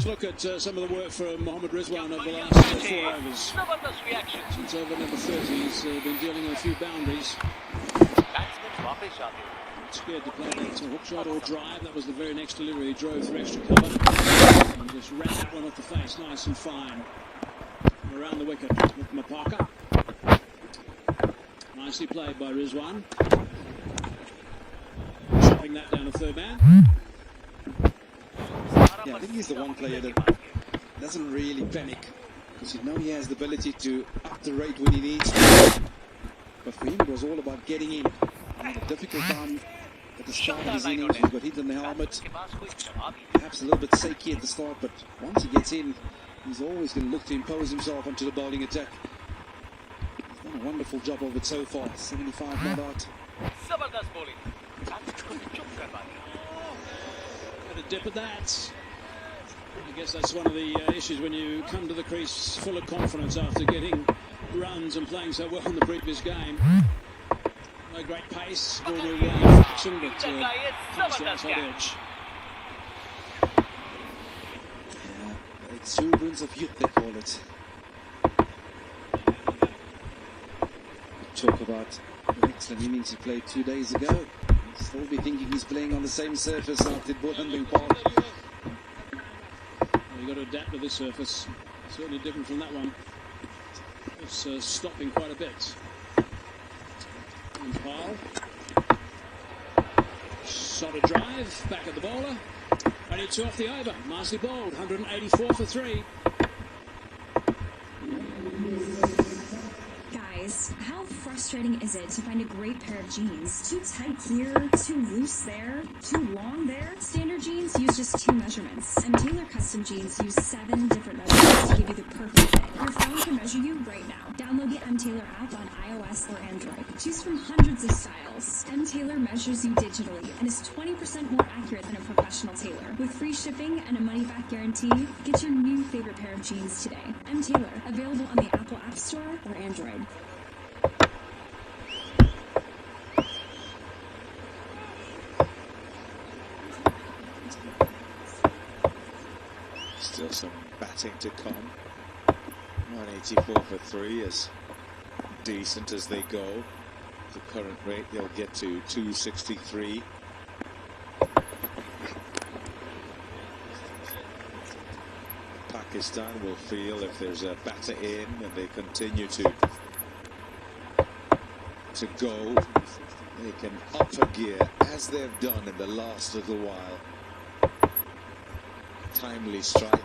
Let's look at some of the work from Mohammad Rizwan over the last 4 overs. Since over number 30, he's been dealing with a few boundaries. Scared to play that hook shot or drive. That was the very next delivery. He drove through extra cover and just ran that one off the face, nice and fine. Around the wicket with Mapaka. Nicely played by Rizwan. Chopping that down to third man. Yeah, I think he's the one player that doesn't really panic, because you know he has the ability to up the rate when he needs to. But for him, it was all about getting in. A difficult time at the start of his innings. He got hit in the helmet. Perhaps a little bit shaky at the start, but once he gets in, he's always going to look to impose himself onto the bowling attack. He's done a wonderful job of it so far. 75 not out. Had a dip at that. I guess that's one of the issues when you come to the crease full of confidence after getting runs and playing so well in the previous game. No great pace, normal action, but past the outside edge. Yeah, the exuberance of youth, they call it. Talk about the excellent innings he played 2 days ago. He'll still be thinking he's playing on the same surface after Bullhandling Park. You've got to adapt to this surface. Certainly different from that one. It's stopping quite a bit. And Pyle. Shot a drive, back at the bowler. Only 2 off the over. Nicely bowled, 184 for 3. Guys, how frustrating is it to find a great pair of jeans? Too tight here, too loose there, too long there? Standard jeans use just 2 measurements, and Taylor Custom Jeans use 7 different measurements to give you the perfect fit. Your phone can measure you right now. Download the M-Tailor app on iOS or Android. Choose from hundreds of styles. M-Tailor measures you digitally and is 20% more accurate than a professional tailor. With free shipping and a money-back guarantee, get your new favorite pair of jeans today. M-Tailor, available on the Apple App Store or Android. Still some batting to come. 184 for 3, as decent as they go. The current rate, they'll get to 263. Pakistan will feel if there's a batter in and they continue to go, they can up a gear as they've done in the last little while. Timely strike,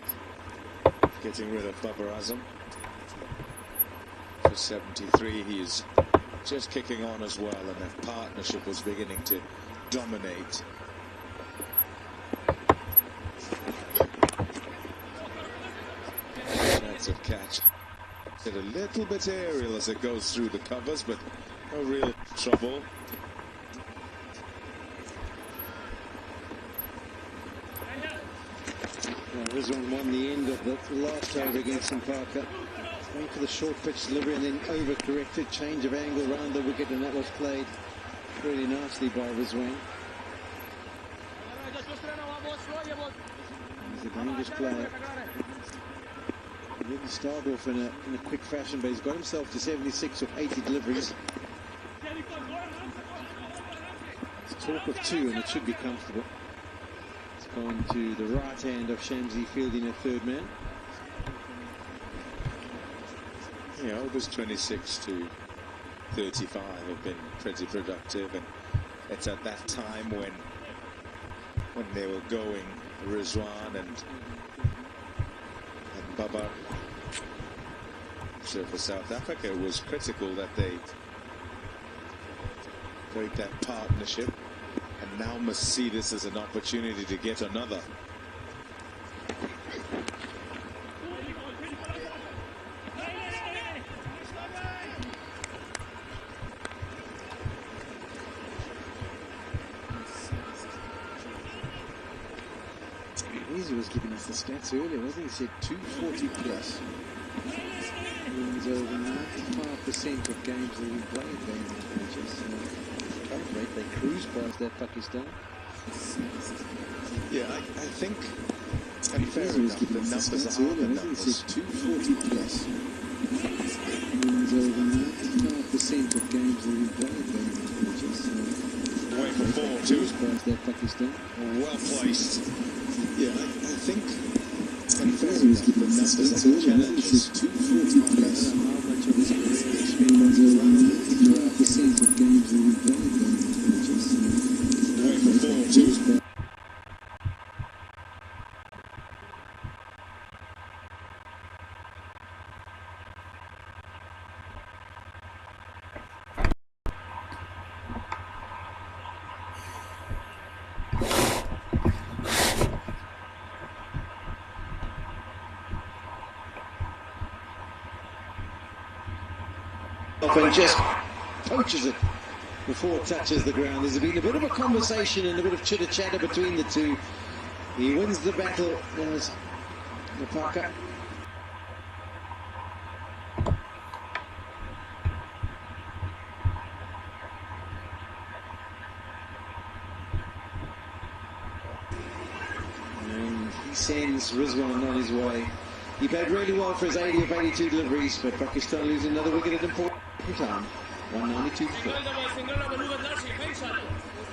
getting rid of Babar Azam. For 73, he is just kicking on as well, and that partnership was beginning to dominate. That's a catch. It's a little bit aerial as it goes through the covers, but no real trouble. Rizwan won the end of the last over against Mapaka. Went for the short pitch delivery and then over-corrected. Change of angle around the wicket, and that was played really nicely by Rizwan. He's a dangerous player. He didn't start off in a quick fashion, but he's got himself to 76 of 80 deliveries. It's talk of 2, and it should be comfortable. It's gone to the right hand of Shamsi fielding a third man. Yeah, overs 26 to 35 have been pretty productive, and it's at that time when they were going, Rizwan and Babar. So for South Africa, it was critical that they break that partnership, and now must see this as an opportunity to get another. Easy was giving us the stats earlier, wasn't he? He said 240 plus. Wins over 95% of games that we played there in these matches. Current rate, they cruise past that Pakistan. Yeah, I think And fair enough, the numbers are the numbers. 240 plus. And over 95% of games that we played there in the matches. Away for 4 too. Surprised that Pakistan. Well placed. Yeah, I think. And fair enough, the numbers are challenges. 240 plus. How much of his career experience around 95% of games that we played there in the matches. Away for 4 too. And just poaches it before it touches the ground. There's been a bit of a conversation and a bit of chitter-chatter between the two. He wins the battle as Mapaka. And he sends Rizwan on his way. He played really well for his 80 of 82 deliveries, but Pakistan loses another wicket at important time. 192 for 4.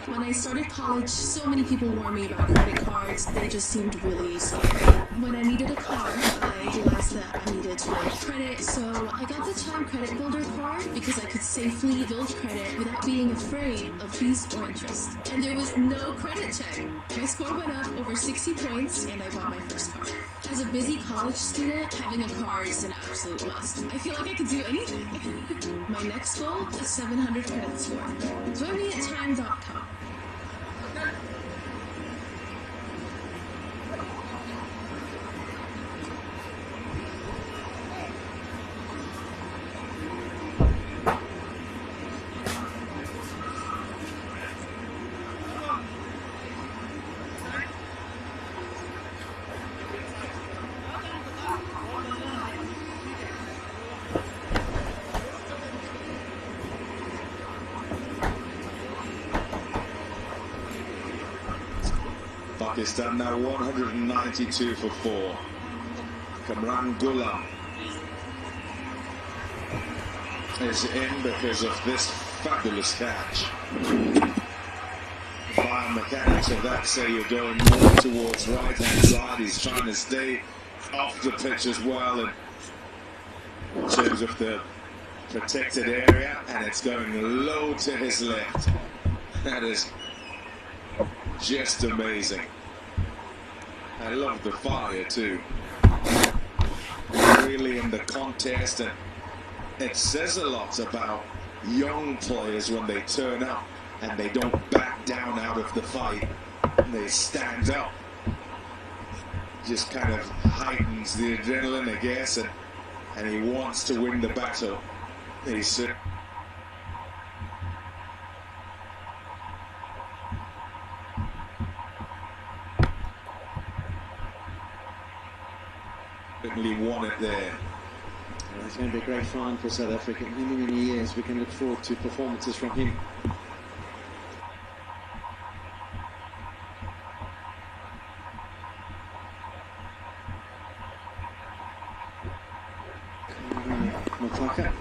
When I started college, so many people warned me about credit cards. They just seemed really scary. When I needed a car, I realized that I needed to build credit, so I got the Chime Credit Builder card because I could safely build credit without being afraid of fees or interest. And there was no credit check. My score went up over 60 points, and I bought my first car. As a busy college student, having a car is an absolute must. I feel like I could do anything. My next goal is 700 credit score. Join me at Chime.com. Pakistan now 192 for 4. Kamran Ghulam is in because of this fabulous catch. Biomechanics of that say you're going more towards right hand side. He's trying to stay off the pitch as well in terms of the protected area, and it's going low to his left. That is just amazing. I love the fire too. Really in the contest, and it says a lot about young players when they turn up and they don't back down out of the fight. They stand up. Just kind of heightens the adrenaline, I guess, and he wants to win the battle. He's certainly won it there. Well, it's going to be a great find for South Africa. In many years we can look forward to performances from him. Mapaka.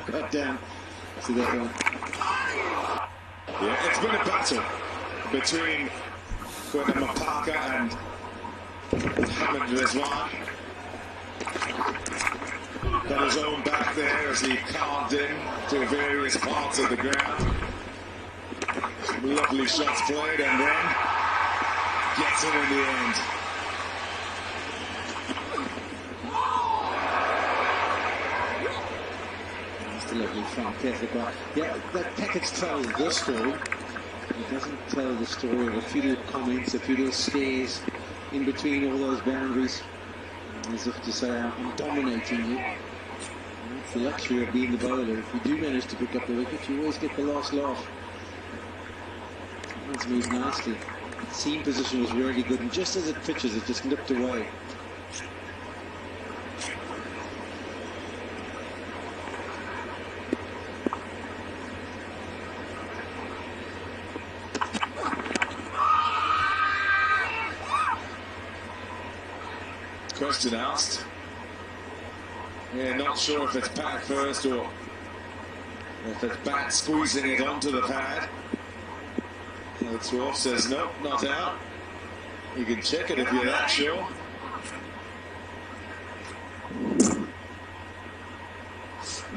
Got down to that one. Yeah, it's been a battle between Quinton Mapaka and Mohammad Rizwan. Got his own back there as he carved in to various parts of the ground. Some lovely shots played, and then gets it in the end. Lovely front perfect. Yeah, that package tells this story. It doesn't tell the story of a few little comments, a few little stares in between all those boundaries, as if to say, I'm dominating you. It's the luxury of being the bowler. If you do manage to pick up the wicket, you always get the last laugh. It's moved nicely. The seam position was really good, and just as it pitches, it just nipped away. Question asked. Yeah, not sure if it's pad first or if it's bat squeezing it onto the pad. Dwarf says no, not out. You can check it if you're that sure.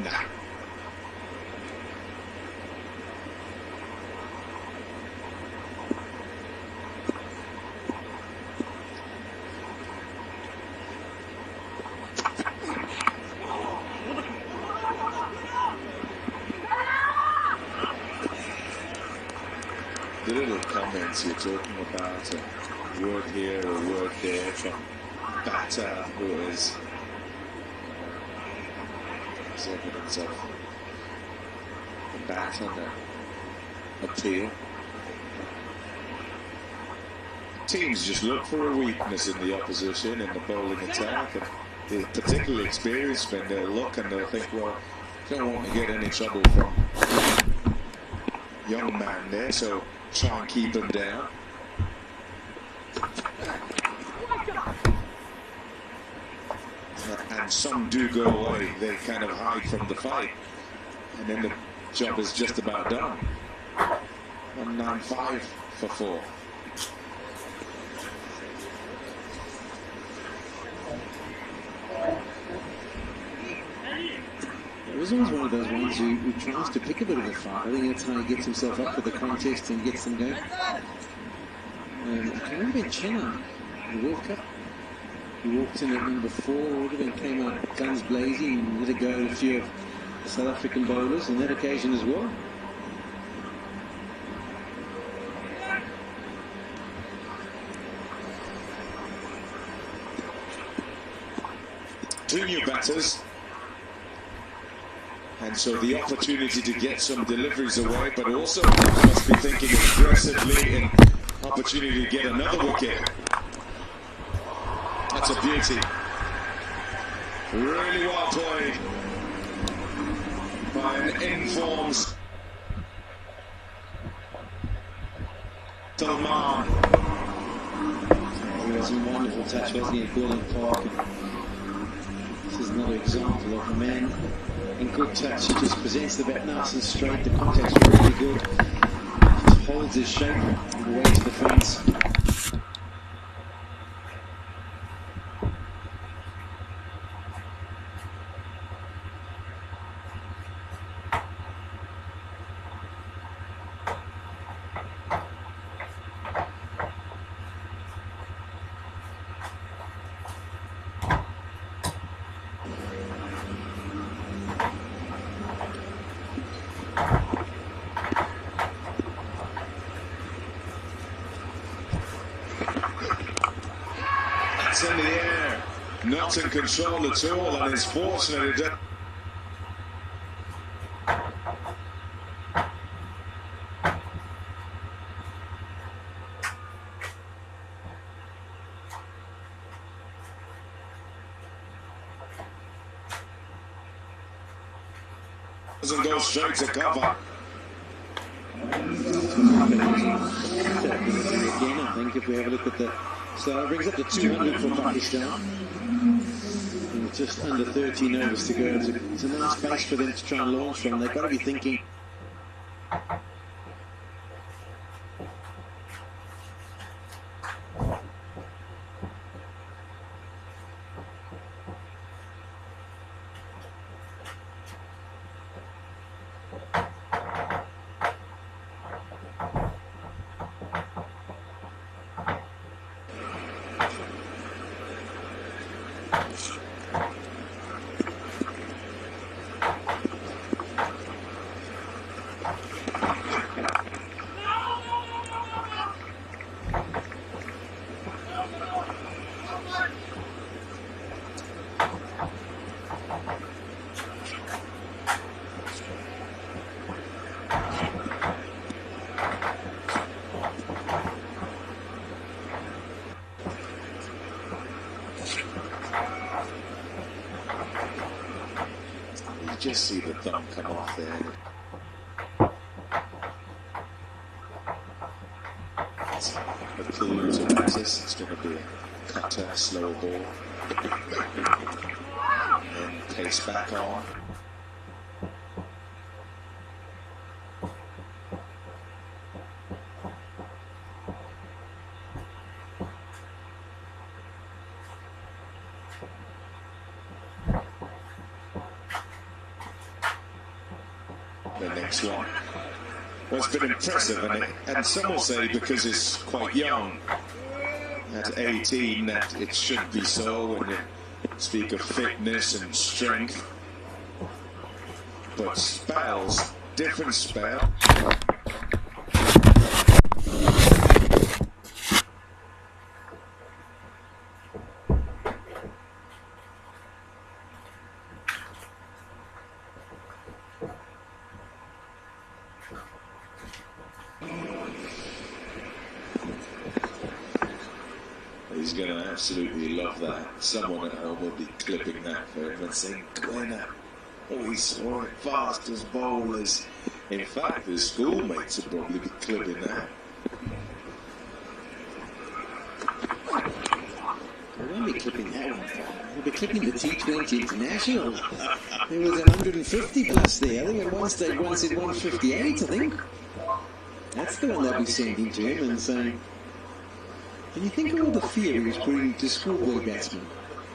Nah. The little comments you're talking about, a word here, a word there from batter who is evidence of the bat and the appeal. Teams just look for a weakness in the opposition in the bowling attack, and the particularly experienced men, they'll look and they'll think, well, don't want to get any trouble from young man there, so try and keep him down. And some do go away, they kind of hide from the fight, and then the job is just about done. 195 for 4. It was always one of those ones who tries to pick a bit of a fight. I think that's how he gets himself up for the contest and gets them going. I can remember in Chennai, the World Cup, he walked in at number 4, would have been came out guns blazing and had a go at a few of the South African bowlers on that occasion as well. Two new batters. And so the opportunity to get some deliveries away, but also must be thinking aggressively and opportunity to get another wicket. That's a beauty. Really well played by an informed Salman. He was a wonderful touch, wasn't he, at Gordon Park? This is another example of a man in good touch. He just presents the bat nice and straight. The contact's really good. Just holds his shape on the way to the fence. It's in the air, not in control at all, and it's fortunate it doesn't go straight to cover. Again, I think if we have a look at the... So it brings up to 200 for Pakistan. And just under 13 overs to go. It's a nice base for them to try and launch from. They've got to be thinking... just see the thumb come off there. It's a clue to practice. It's going to be a cutter, slower ball. Then pace back on. The next one. Well, it's been impressive, and some will say because it's quite young. At 18, that it should be so when you speak of fitness and strength. But spells, different spell. He's going to absolutely love that. Someone at home will be clipping that for him and saying, Glenna, oh, he's throwing fast as bowlers. In fact, his schoolmates will probably be clipping that. They won't be clipping that one. They'll be clipping the T20 International. There was 150 plus there. I think at one stage one said 158, I think. That's the one they'll be sending to him and saying, and you think of all the fear he was putting into schoolboy batsmen.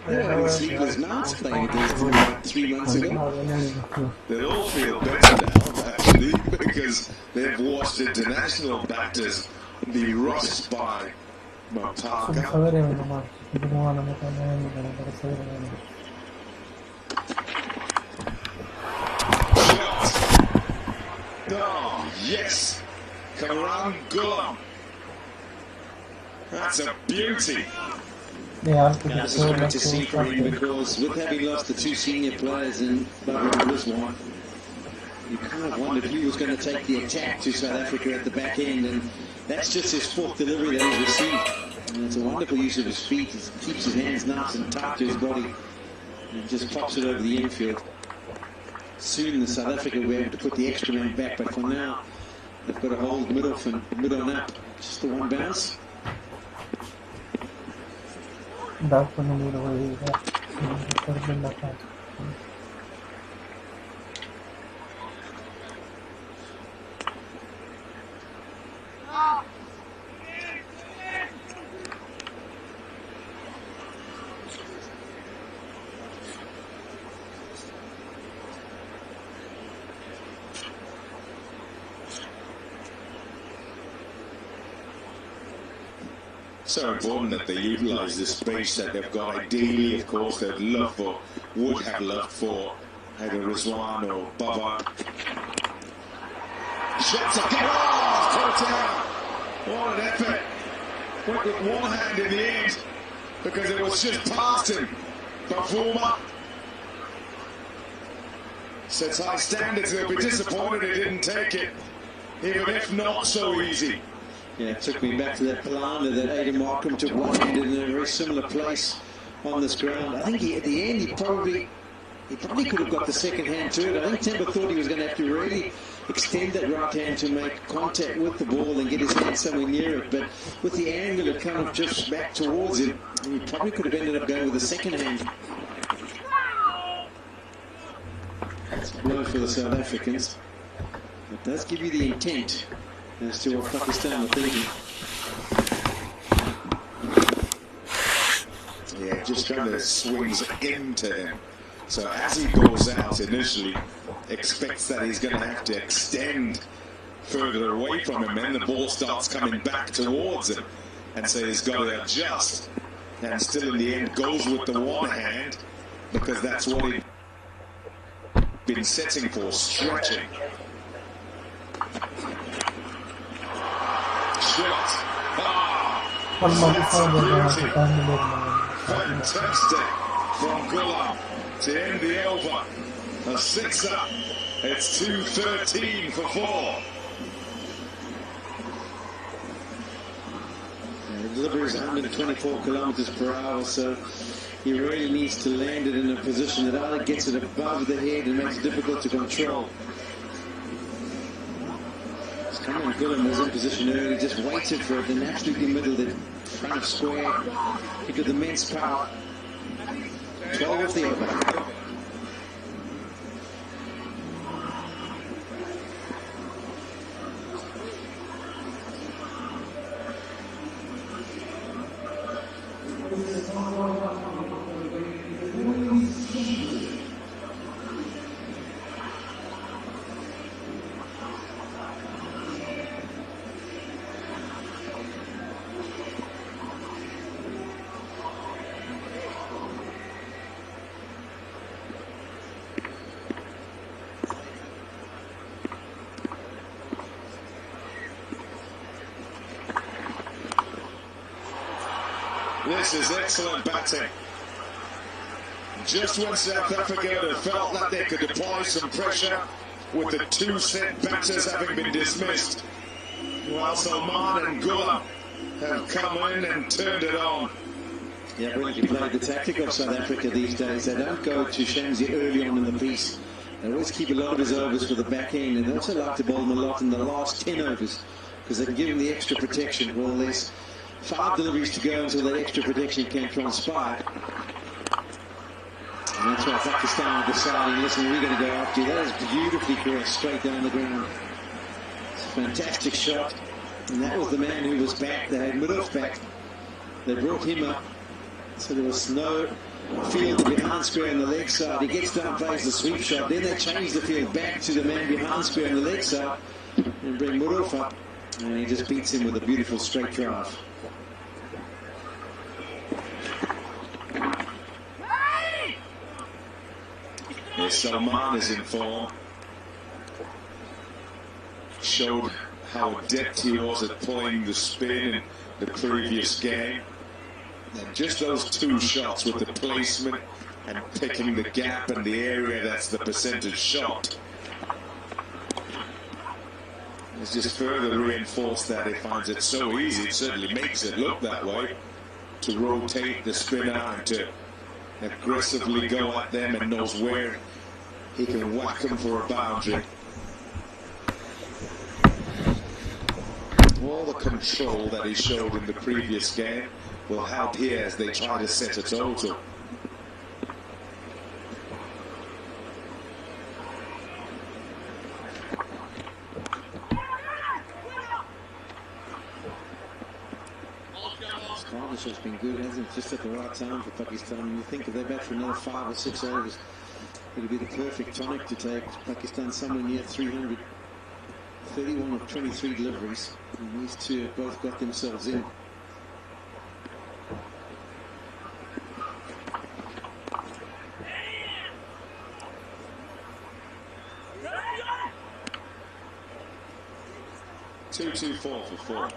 They were having sleepless nights playing against him about 3 months ago. They all feel better now, actually, because they've watched international batters be rocked by Mapaka. Oh, yes! Karan Gulam. That's a beauty. That's great to see for him because with having lost the two senior players in Barbara and Rizwan, you kind of wondered who was going to take the attack to South Africa at the back end, and that's just his fourth delivery that he's received. And it's a wonderful use of his feet. He keeps his hands nice and tight to his body and just pops it over the infield. Soon the South Africa will be able to put the extra man back, but for now they've got to hold mid off and mid on up. Just the one bounce. That's when we were So important that they utilise the space that they've got. Ideally, of course, would have loved for either Rizwan or Baba. Shots again. Oh, caught out. What an effort. Went with one hand in the end because it was just past him. Bavuma sets high standards. They'll be disappointed he didn't take it, even if not so easy. Yeah, it took me back to that Palanda that Aidan Markham took one hand in a very similar place on this ground. I think at the end he probably could have got the second hand to it. I think Temba thought he was going to have to really extend that right hand to make contact with the ball and get his hand somewhere near it. But with the angle it kind of drifts back towards him, he probably could have ended up going with the second hand. It's a blow for the South Africans. It does give you the intent as to what Pakistan are thinking. Yeah, just kind of swings into him. So as he goes out initially, expects that he's going to have to extend further away from him, and the ball starts coming back towards him, and so he's got to adjust, and still in the end goes with the one hand because that's what he'd been setting for, stretching. Shot. Fantastic from Gulam to end the over. A sixer. It's 2:13 for 4. The delivery is 124 kilometers per hour, so He really needs to land it in a position that either gets it above the head and makes it difficult to control. Cameron Gillen was in position early, just waited for it and absolutely middled it. Front of square. He got immense power. 12 off the over. This is excellent batting. Just when South Africa had felt that they could deploy some pressure with the 2 set batters having been dismissed, while Salman and Gullah have come in and turned it on. Yeah, brilliantly played. The tactic of South Africa these days, they don't go to Shamsi early on in the piece. They always keep a lot of his overs for the back end, and they also like to bowl him a lot in the last 10 overs because they can give him the extra protection. Well, there's 5 deliveries to go until that extra protection can transpire. And that's why Pakistan are deciding, listen, we're going to go after you. That is beautifully crossed straight down the ground. It's a fantastic shot. And that was the man who was back. They had Murad back. They brought him up. So there was no field behind square on the leg side. He gets down, plays the sweep shot. Then they change the field back to the man behind square on the leg side and bring Murad up. And he just beats him with a beautiful straight drive. Yes, Salman is in form. Showed how adept he was at pulling the spin in the previous game. And just those 2 shots with the placement and picking the gap and the area that's the percentage shot. It's just further reinforced that he finds it so easy. It certainly makes it look that way, to rotate the spinner and to aggressively go at them, and knows where he can whack them for a boundary. All the control that he showed in the previous game will help here as they try to set a total. Partnership's been good, hasn't it? Just at the right time for Pakistan. You think if they bat for another 5 or 6 overs, it'll be the perfect tonic to take Pakistan somewhere near 300. 31 of 23 deliveries, and these 2 have both got themselves in. Two, 4 for 4.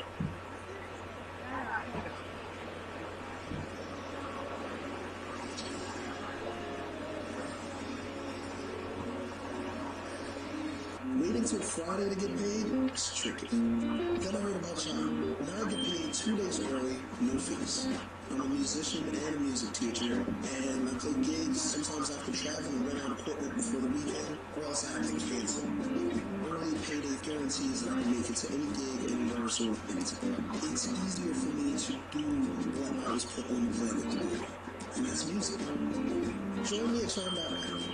Waiting till Friday to get paid? It's tricky. Then I heard about Chime. Now I get paid 2 days early, no fees. I'm a musician and a music teacher, and I play gigs. Sometimes I have to travel and rent out equipment before the weekend, or else I have things canceled. Early payday guarantees that I can make it to any gig, anywhere, so anytime. It's easier for me to do what I was put on the planet to do, and that's music. Join me at Chime.life.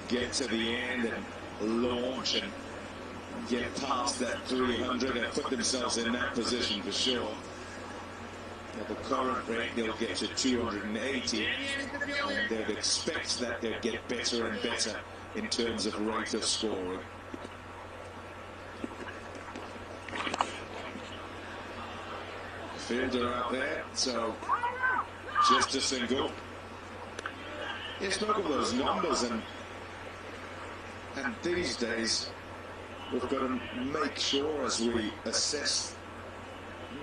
Get to the end and launch and get past that 300 and put themselves in that position for sure. At the current rate, they'll get to 280, and they'd expect that they'll get better and better in terms of rate of scoring. Fielder out there, so just a single. It's look at those numbers, and these days we've got to make sure as we assess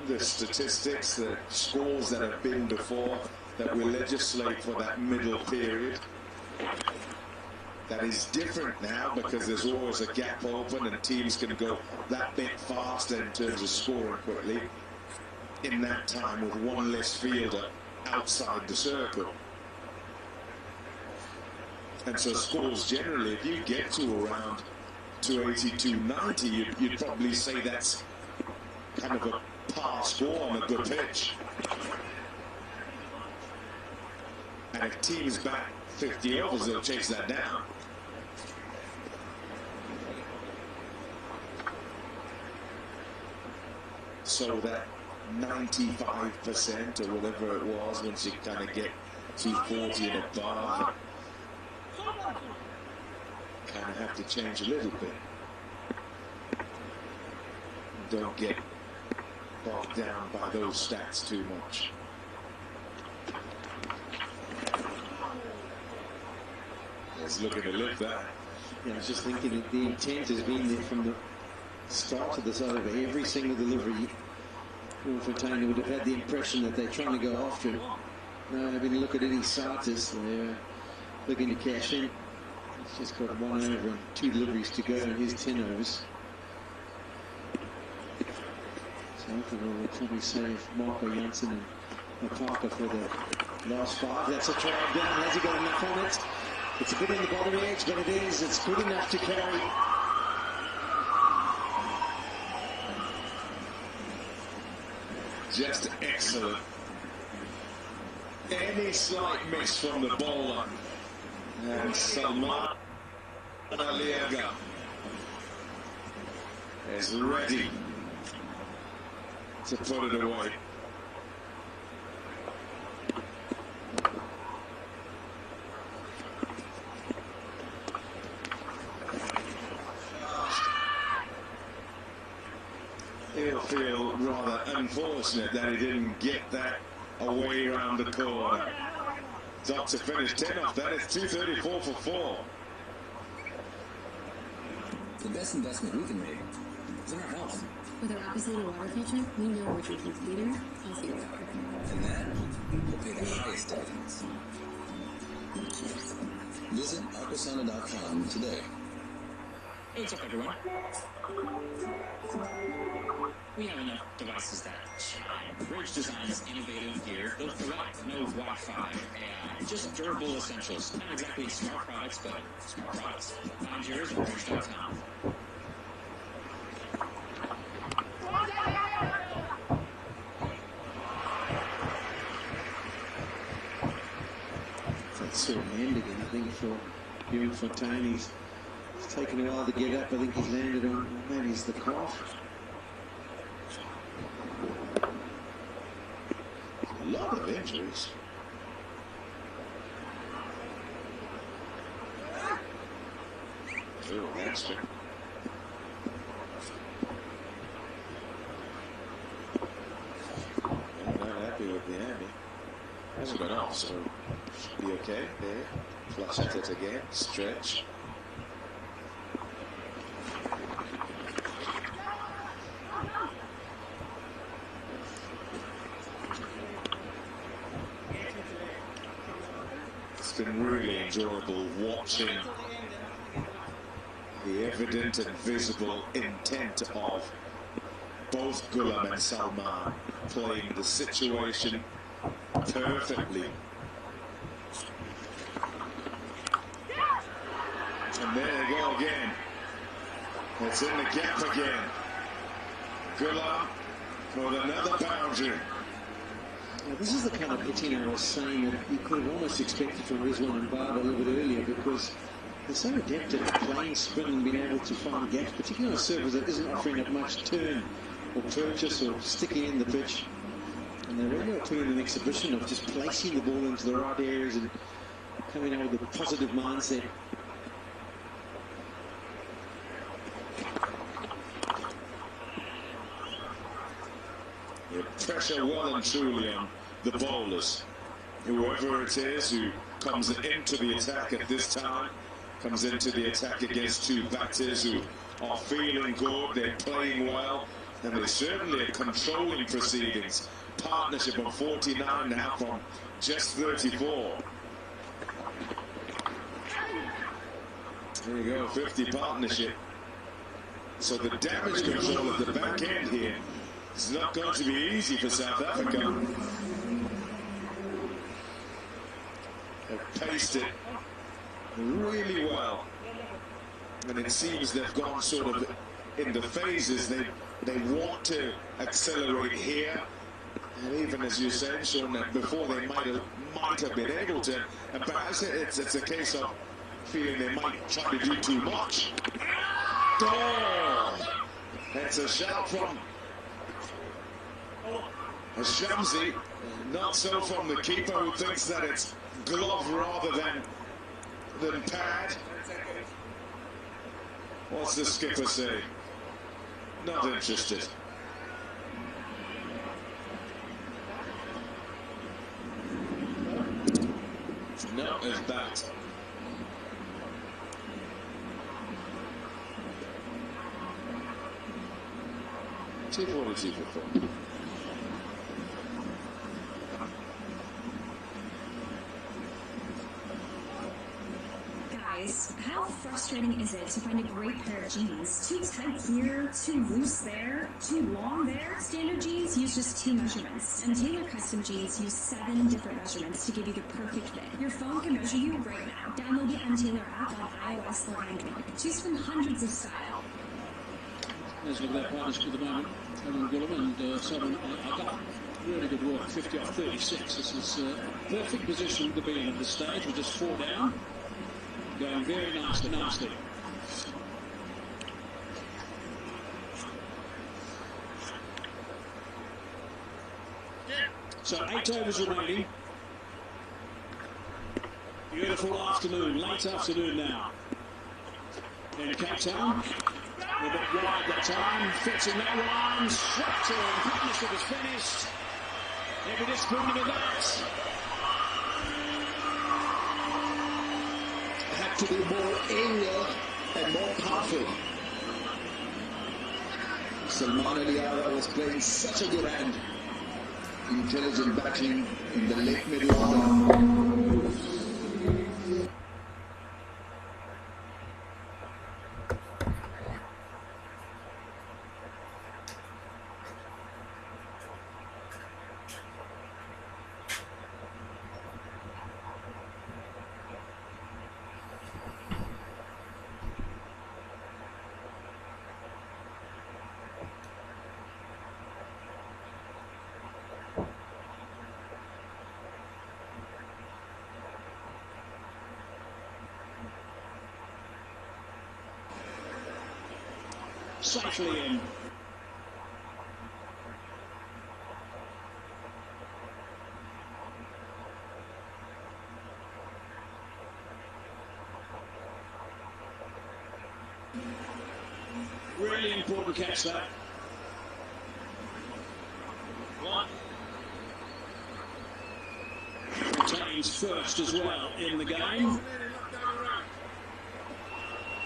the statistics, the scores that have been before, that we legislate for that middle period. That is different now because there's always a gap open and teams can go that bit faster in terms of scoring quickly. in that time with one less fielder outside the circle. And so scores generally, if you get to around 280, 290, you'd probably say that's kind of a par score on a good pitch. And if teams back 50 overs, they'll chase that down. So that 95% or whatever it was, once you kind of get 240 and above, kind of have to change a little bit. Don't get bogged down by those stats too much. He's looking to live that. Yeah, I was just thinking that the intent has been there from the start of this over. Every single delivery, Fontana would have had the impression that they're trying to go after him. No, having a look at any Sartis, they're looking to cash in. He's just got 1 over and 2 deliveries to go, and here's 10 overs. So hopefully we'll probably save Marco Jansen and Parker for the last 5. That's a try down. Has he got enough on it? It's a bit on the bottom edge, but it is. It's good enough to carry. Just excellent. Any slight miss from the bowler. And Salman Aliaga is ready to put it away. He'll feel rather unfortunate that he didn't get that away around the corner. Doctor finished 10 off that. It's 234 for 4. The best investment we can make is in our health. With our Apicillin water filter, we know we're drinking cleaner, healthier water. And that will pay the highest dividends. Visit Aquasana.com today. Hey, what's up, everyone? We have enough devices that shine. Bridge designs innovative gear built for life. No Wi-Fi, AI, just durable essentials. Not exactly smart products, but smart products. Find yours at Bridge.com. That's sort of end again, I think, for Ewan Fontana. It's taken a while to get up. I think he's landed on, maybe it's the calf. A lot of injuries. Oh, that's true. I'm not happy with the Miami. That's gone off, so should be okay there. Flush at it again, stretch. It's been really enjoyable watching the evident and visible intent of both Ghulam and Salman playing the situation perfectly. And there they go again. It's in the gap again. Ghulam with another boundary. Now, this is the kind of hitting I was saying that you could have almost expected from Rizwan and Barber a little bit earlier, because they're so adept at playing spin and being able to find gaps, particularly on a surface that isn't offering up much turn or purchase or sticking in the pitch. And they really are putting an exhibition of just placing the ball into the right areas and coming out with a positive mindset. Pressure well and truly on the bowlers. Whoever it is who comes into the attack at this time, comes into the attack against two batters who are feeling good, they're playing well, and they certainly are controlling proceedings. Partnership of 49 now from just 34. There you go, 50 partnership. So the damage control at the back end here It's not going to be easy for South Africa. They've paced it really well. And it seems they've gone sort of in the phases. They want to accelerate here. And even as you said, Sean, that before they might have been able to. And perhaps it's a case of feeling they might try to do too much. Oh! It's a shout from Shamsi, not so from the keeper, who thinks that it's glove rather than pad. What's the skipper say? Not interested. Not as bad. T42 for 4. Guys, how frustrating is it to find a great pair of jeans? Too tight here, too loose there, too long there? Standard jeans use just 2 measurements, and Taylor Custom Jeans use 7 different measurements to give you the perfect fit. Your phone can measure you right now. Download the MTaylor app on iOS or Android. Choose from hundreds of style. Let's look at that partnership at the moment. Evan Gullum and Southern Aga. Really good work, 50 off 36. This is a perfect position to be in at this stage. We're just 4 down. Going very nicely. So 8 overs remaining. Beautiful afternoon, late afternoon now. In Cape Town. A bit wide that time, fixing that one, swept in, partnership is finished. Maybe disappointed with that. Had to be more aerial and more powerful. Salman Aliara was playing such a good hand. Intelligent batting in the late middle order. Safely in. Really important catch that. Retains first as well in the game.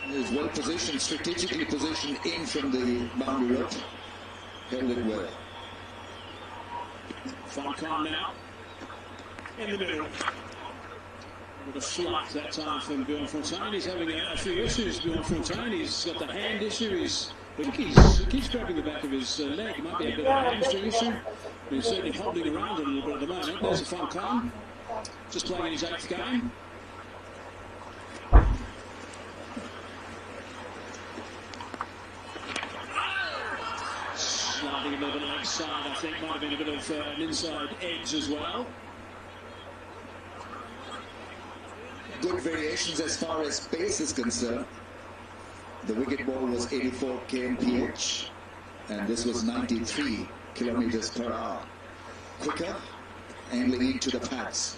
He was well positioned, strategically positioned in from the boundary rope. Held it well. Farrakhan now. In the middle. With a fluff that time from Bjorn Fontaine. He's having a few issues, Bjorn Fontaine. He's got the hand issue. He keeps grabbing the back of his leg. It might be a bit of a hamstring issue. But he's certainly hobbling around a little bit at the moment. There's a Farrakhan. Just playing his 8th game. Sliding a little bit leg side, I think, might have been a bit of an inside edge as well. Good variations as far as pace is concerned. The wicket ball was 84 kmph, and this was 93 kilometers per hour. Quicker, angling into the pads.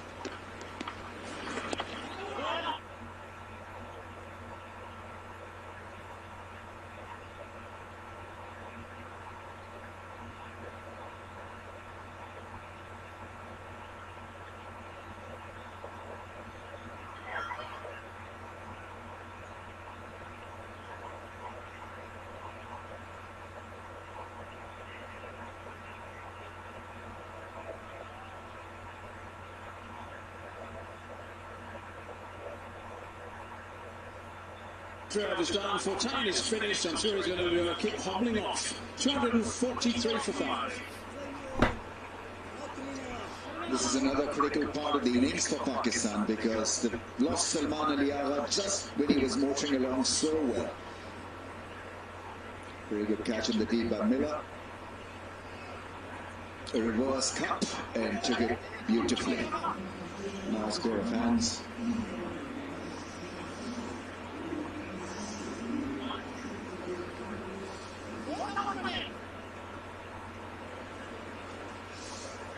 3 overs done. 14 is finished. I'm sure he's going to keep hobbling off. 243 for 5. This is another critical part of the innings for Pakistan because they lost Salman Ali Agha just when he was motoring along so well. Very good catch in the deep by Miller. A reverse cut and took it beautifully. Nice pair of hands.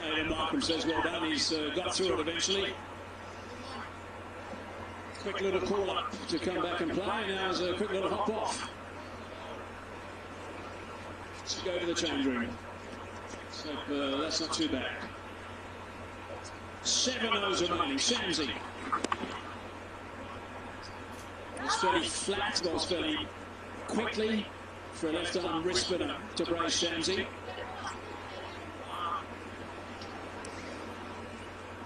And Markham says well done, he's got through it eventually. Quick little call up to come back and play. Now is a quick little hop off to go to the change room. So that's not too bad. 7 overs remaining. Shamsi. It's fairly flat, goes fairly quickly for a left-arm wrist spinner to brace Shamsi.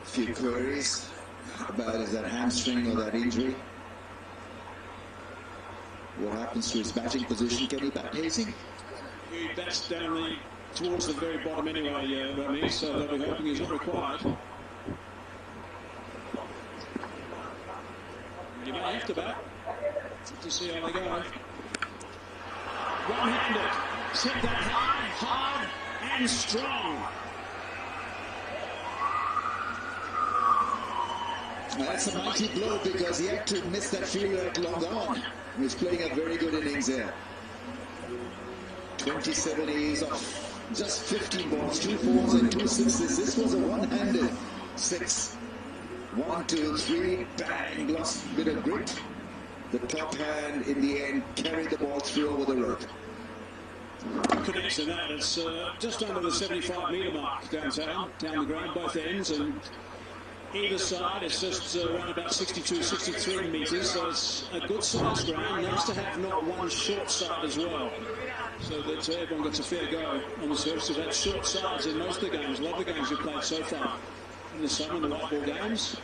A few queries about is that hamstring or that injury. What happens to his batting position? Can he bat hazing? He bats down towards the very bottom anyway, Rami, so they'll be hoping he's not required. You might have to bat to see how they go. One-handed, set that hard and strong. That's a mighty blow because he had to miss that fielder at long on. He was playing a very good innings there. 27 A's off just 15 balls, 2 4s and 2 6s. This was a one-handed 6. 1, 2, 3, bang, lost a bit of grip. The top hand in the end carried the ball through over the road. Connection that, it's just under the 75-metre mark down the ground, both ends, and either side it's just around about 62, 63 metres, so it's a good size ground. Nice to have not one short side as well, so that everyone gets a fair go on the surface. We've had short sides in most of the games, a lot of the games we've played so far in the summer, in the white ball games.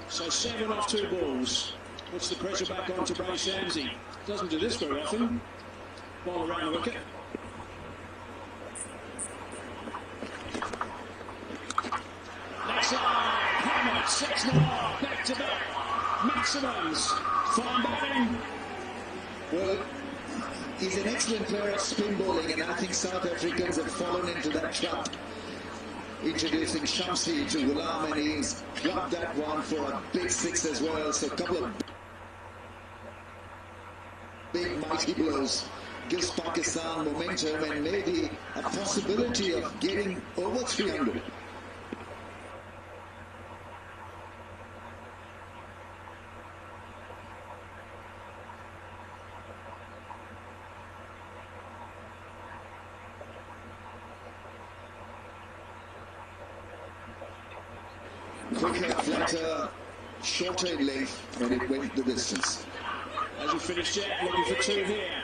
So 7 off 2 balls. Puts the pressure back on to Brace Shamsi. Doesn't do this very often. Ball around the wicket. Next line, hammer, 6 more, back to back. Maximums, fine batting. Well, he's an excellent player of spin bowling, and I think South Africans have fallen into that trap. Introducing Shamsi to Ghulam, and he's got that one for a big 6 as well. So a couple of big mighty blows gives Pakistan momentum and maybe a possibility of getting over 300. Quicker, flatter, shorter in length, and it went the distance. As we finish Jet, looking for 2 here.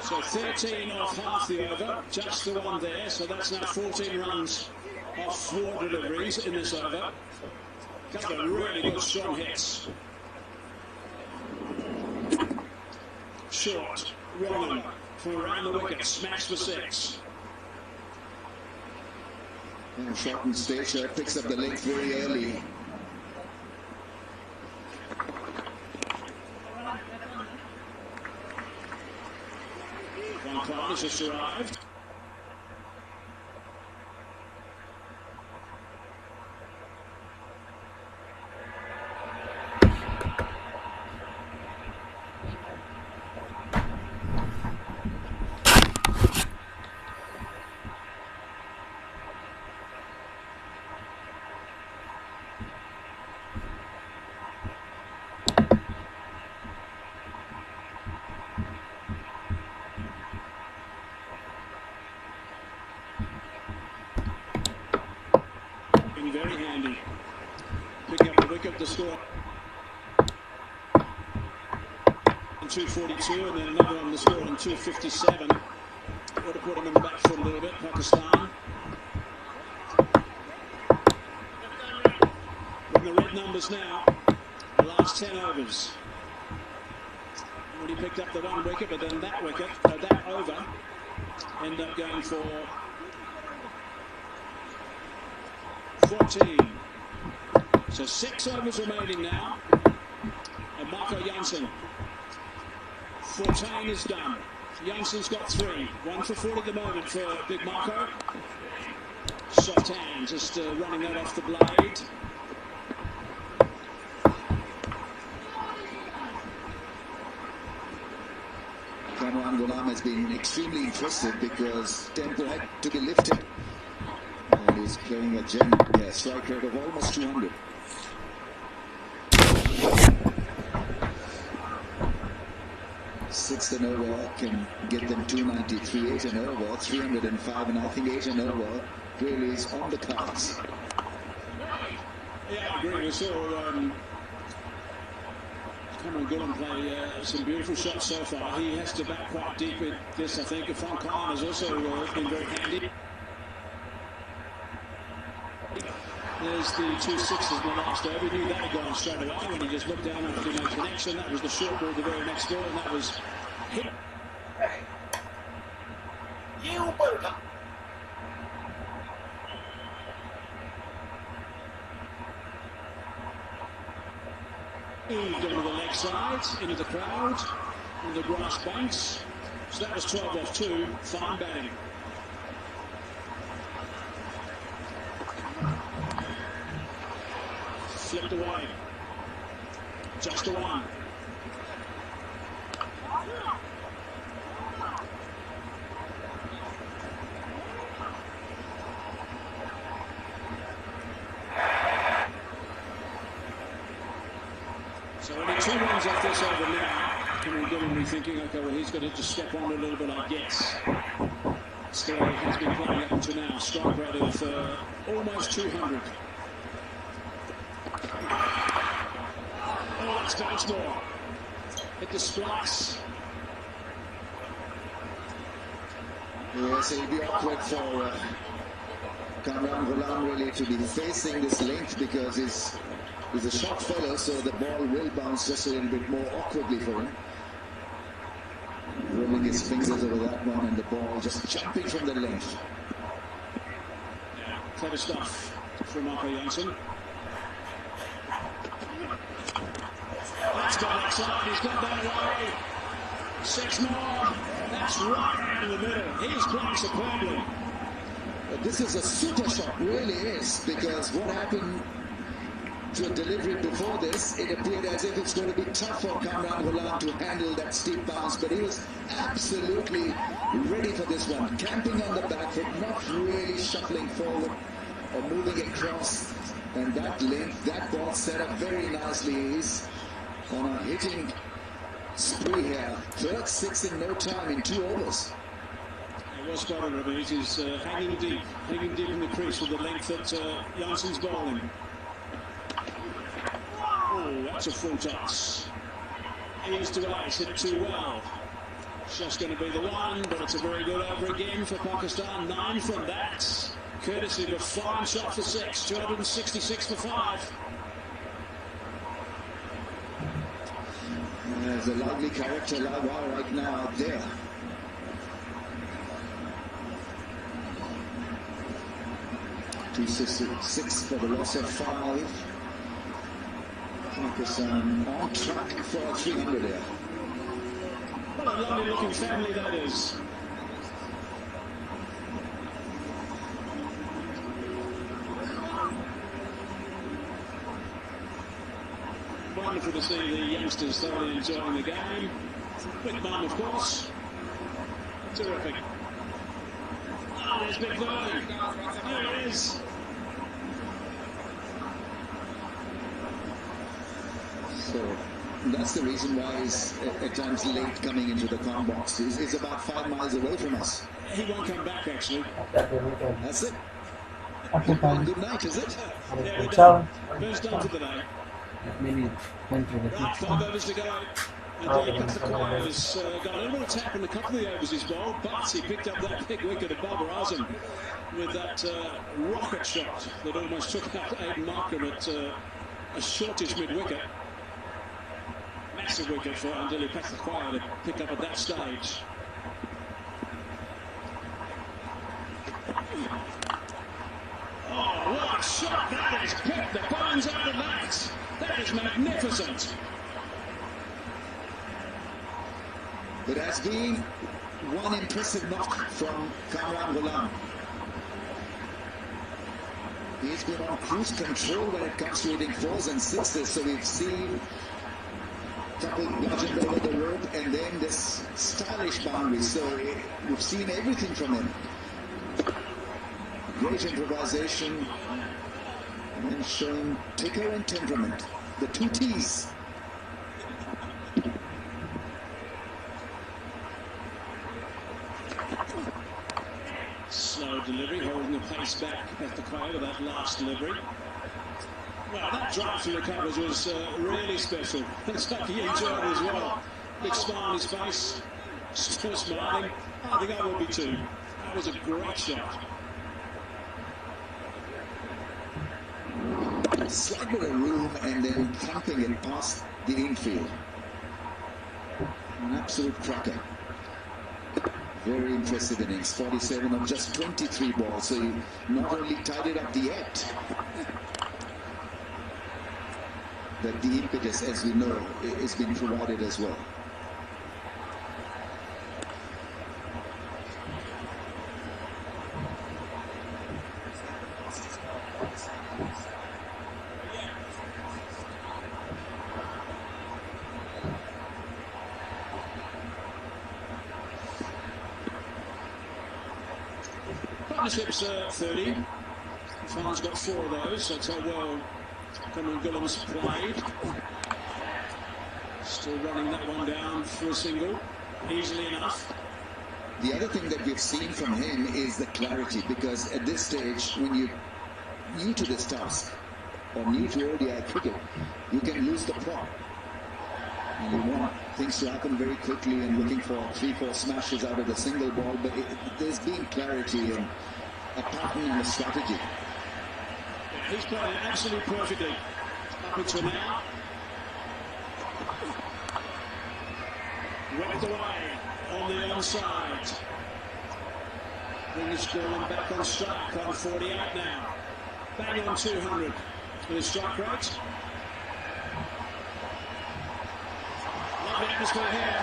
So 13 off half the over, just the one there, so that's now 14 runs off 4 deliveries in this over. Couple of really good strong hits. Short, Ronan from around the wicket, smash for 6. Short and Stacia picks up the length very early. One card has just arrived. Very handy. Pick up the wicket, the score. 242, and then another on the score in 257. Would have put him in the back foot a little bit, Pakistan. the red numbers now. The last 10 overs. Already picked up the 1 wicket, but then that wicket, that over, end up going for 14. So 6 overs remaining now. And Marco Jansen. 14 is done. Jansen's got 3. 1 for 40 at the moment for Big Marco. Soft hand, just running that off the blade. Kamran Ghulam has been extremely impressive because tempo had to be lifted. And he's playing a strike rate of almost 200. Sixth and over can get them 293, 8 and over, 305, and I think 8 and over really is on the cards. Yeah, I agree. We saw Kamran Ghulam play some beautiful shots so far. He has to back quite deep with this, I think. Irfan Khan has also been very handy. There's the 2 sixes in the last over. He knew that had gone straight away when he just looked down after no connection. That was the short ball, the very next ball, and that was hit. Moved onto the leg side, into the crowd, into the grass banks. So that was 12 off 2. Fine batting. Flipped away. Just a 1. So only 2 runs off this over now. Kamran Ghulam be thinking, okay, well, he's going to just step on a little bit, I guess. Still, he's been playing up until now. Strike rate of almost 200. Oh, that's Densmore. Hit the splice. Yes, it'll be awkward for Kamran Ghulam really to be facing this length because he's a short fellow, so the ball will bounce just a little bit more awkwardly for him. Rolling his fingers over that one and the ball just jumping from the length. Yeah, clever stuff from Marco Jansen. That's got outside, he's got that away. 6 more. That's right in the middle. He's playing superbly. This is a super shot, really is, because what happened to a delivery before this, it appeared as if it's going to be tough for Kamran Ghulam to handle that steep bounce, but he was absolutely ready for this one. Camping on the back foot, not really shuffling forward or moving across. And that length, that ball set up very nicely. He's on a hitting spree here. Third 6 in no time in 2 overs. It was spotted, Robert. He's hanging deep in the crease with the length that Jansen's bowling. Oh, that's a full toss. Ease to ice, hit too well. Just going to be the 1, but it's a very good over again for Pakistan. 9 from that. Courtesy of a fine shot for 6. 266 for 5. There's a lively character Lawal right now out there. Six for the loss of 5. Pakistan on track for 300 here. What a lovely looking family that is. Wonderful to see the youngsters thoroughly enjoying the game. Big mum, of course. Terrific. Oh, there's Big Vernon. There he is. So that's the reason why he's at times late coming into the com box. He's about 5 miles away from us. He won't come back, actually. That's it. Good night, is it? Yeah, we're done. First done for the day. Maybe went through the Right, 5 overs to go. And Dave Pathakaya has got a little bit of tap in a couple of the overs he's bowled, but he picked up that big wicket of Babar Azam with that rocket shot that almost took out Aiden Markham at a shortish mid-wicket. Massive wicket for Andili Pathaquaya to pick up at that stage. Oh, what a shot that is! Picked the bones out of that. That is magnificent. It has been one impressive knock from Kamran Ghulam. He's been on cruise control when it comes to hitting 4s and 6s, so we've seen a couple bludgeoned over the rope and then this stylish boundary, so we've seen everything from him. Great improvisation and showing ticker and temperament, the two T's. Slow delivery, holding the pace back at the quay with that last delivery. Well, that drive from the covers was really special. It's like he enjoyed it as well. Big smile on his face, still smiling. I think I would be too. That was a great shot. Slight bit of room and then thumping it past the infield. An absolute cracker. Very impressive innings. 47 of just 23 balls. So he not only tidied up the act, but the impetus, as we know, is being provided as well. Partnerships 30. Farn's got 4 of those. That's how well Kamran Ghulam's played. Still running that one down for a single, easily enough. The other thing that we've seen from him is the clarity, because at this stage, when you're new to this task or new to ODI cricket, you can lose the plot. You want things to happen very quickly and looking for 3-4 smashes out of the single ball, but there's been clarity and a pattern and a strategy. Yeah, he's playing absolutely perfectly up until now. Whipped away on the onside. Brings Ghulam back on strike on 48 now. Bang on 200 with his strike rate. Lovely atmosphere here.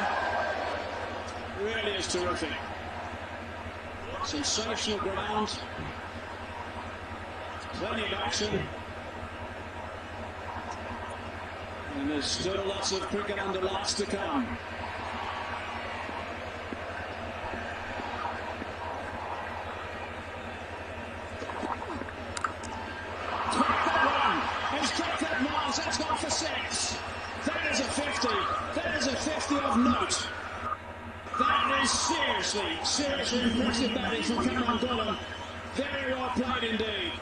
Really is terrific. Sensational ground. Plenty of action. And there's still lots of cricket under lights to come. That's gone for 6. That is a 50. That is a 50 of note. That is seriously impressive batting from Kamran Ghulam. Very well played indeed.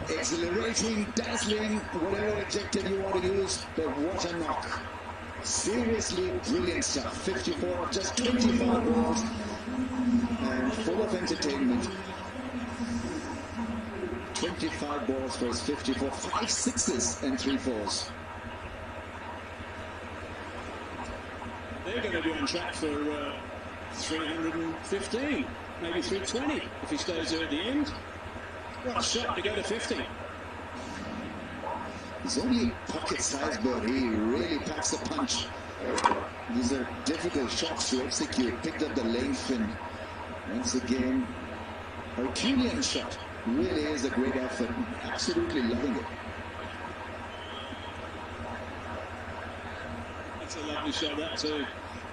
Exhilarating, dazzling, whatever adjective you want to use, but what a knock. Seriously brilliant stuff. 54 of just 25 balls and full of entertainment. 25 balls for his 54, 5 6s and 3 4s. They're going to be on track for 315, maybe 320 if he stays there at the end. What a shot to go to 50. He's only pocket size, but he really packs a punch. These are difficult shots to execute. Picked up the length and once again, Herculean shot. Really is a great effort. Absolutely loving it. That's a lovely shot, that too.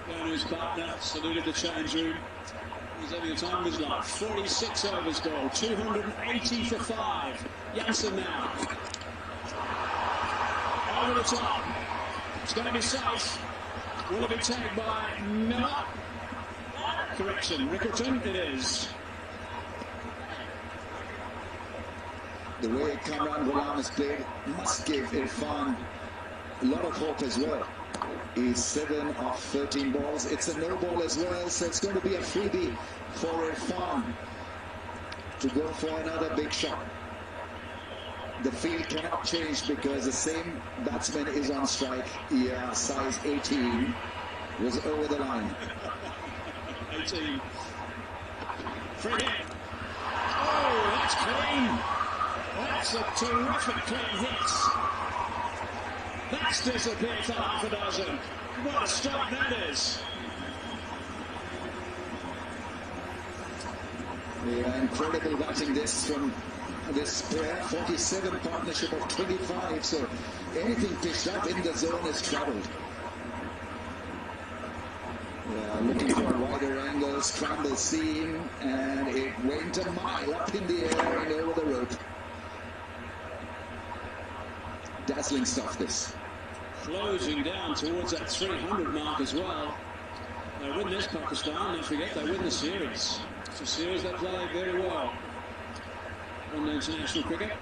Down to his partner, saluted the change room. He's having a time of his life. 46 overs ball, 280 for 5. Jansen now. Over the top. It's going to be safe. Will it be tagged by Miller? Correction, Rickerton, it is. The way Kamran Ghulam has played must give Irfan a lot of hope as well. He's 7 of 13 balls. It's a no ball as well, so it's going to be a freebie for Irfan to go for another big shot. the field cannot change because the same batsman is on strike. Yeah, size 18 was over the line. 18. Free hit. Oh, that's clean. That's a terrific clean hit. That's disappeared for half a dozen. What a strike that is. Yeah, incredible batting this from this player. 47 partnership of 25. So anything pitched up in the zone has travelled. Yeah, looking for wider angles, scramble seam, and it went a mile up in the air and over the rope. Dazzling stuff, this. Closing down towards that 300 mark as well. They win this, Pakistan. Don't forget, they win the series. It's a series they play very well on the international cricket.